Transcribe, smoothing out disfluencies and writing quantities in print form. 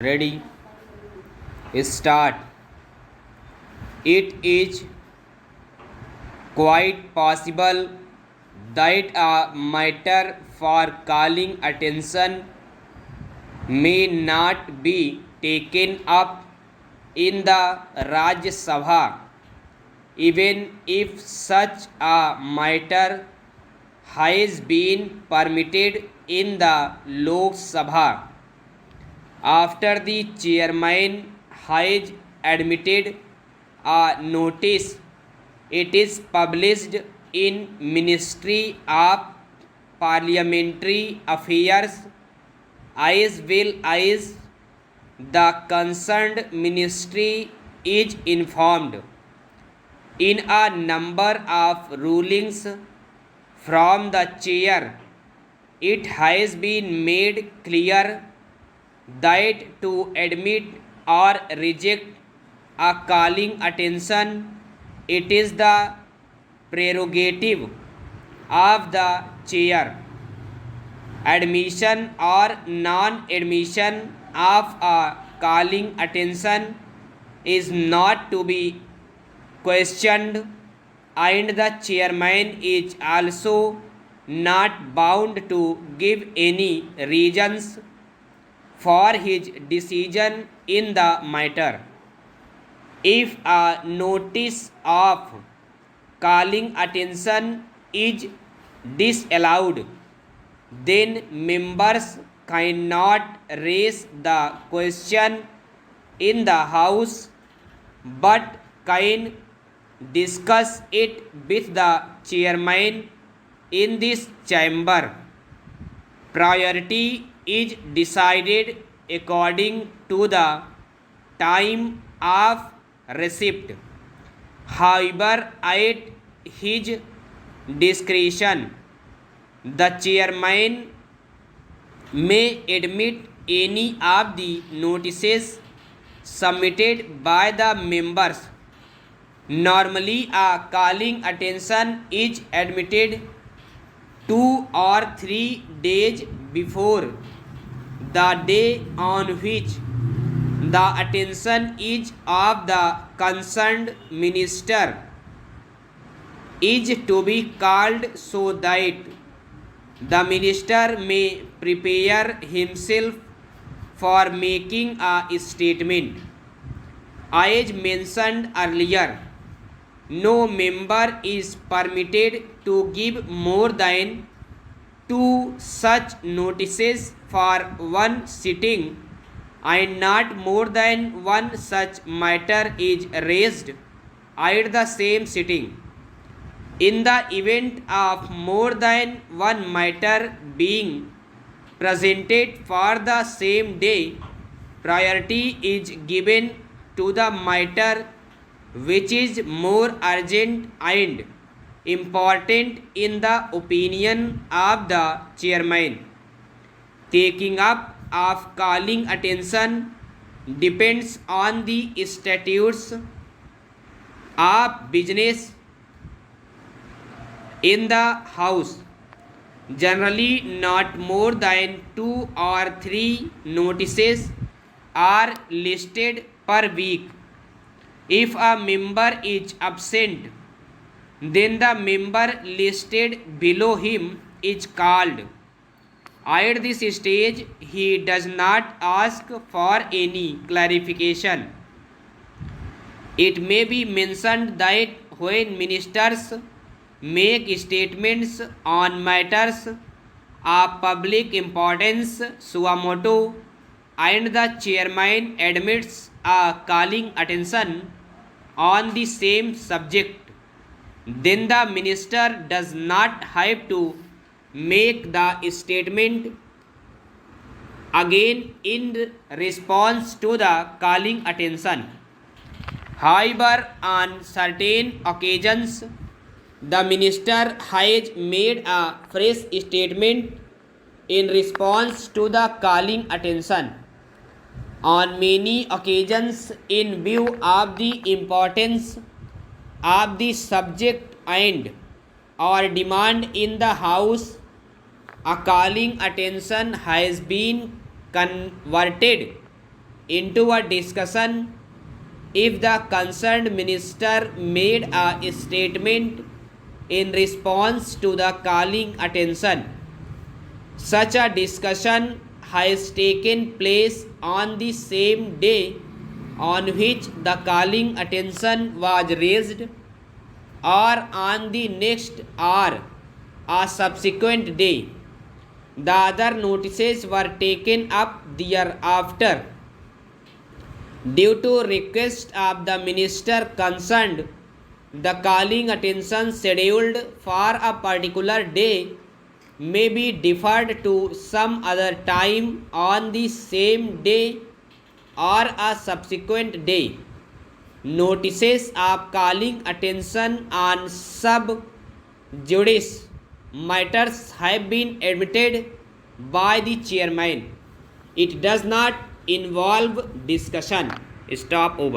Ready? Start. It is quite possible that a matter for calling attention may not be taken up in the Rajya Sabha, even if such a matter has been permitted in the Lok Sabha. After the chairman has admitted a notice, it is published in Ministry of Parliamentary Affairs as well as the concerned ministry is informed. In a number of rulings from the chair, it has been made clear that to admit or reject a calling attention, it is the prerogative of the chair. Admission or non-admission of a calling attention is not to be questioned, and the chairman is also not bound to give any reasons for his decision in the matter. If a notice of calling attention is disallowed, then members cannot raise the question in the House but can discuss it with the chairman in this chamber. Priority is decided according to the time of receipt. However, at his discretion, the chairman may admit any of the notices submitted by the members. Normally, a calling attention is admitted 2 or 3 days before the day on which the attention is of the concerned minister is to be called, so that the minister may prepare himself for making a statement. As mentioned earlier, no member is permitted to give more than 2 such notices for one sitting, and not more than one such matter is raised at the same sitting. In the event of more than one matter being presented for the same day, priority is given to the matter which is more urgent and important in the opinion of the chairman. Taking up of calling attention depends on the statutes of business in the House. Generally, not more than 2 or 3 notices are listed per week. If a member is absent, then the member listed below him is called. At this stage, he does not ask for any clarification. It may be mentioned that when ministers make statements on matters of public importance suo motu, and the chairman admits a calling attention on the same subject, then the minister does not have to make the statement again in response to the calling attention. However, on certain occasions, the minister has made a fresh statement in response to the calling attention. On many occasions, in view of the importance of the subject and or demand in the House, a calling attention has been converted into a discussion if the concerned minister made a statement in response to the calling attention. Such a discussion has taken place on the same day on which the calling attention was raised, or on the next or a subsequent day. The other notices were taken up thereafter. Due to request of the minister concerned, the calling attention scheduled for a particular day may be deferred to some other time on the same day or a subsequent day. Notices of calling attention on sub judice matters have been admitted by the chairman. It does not involve discussion. Stop over.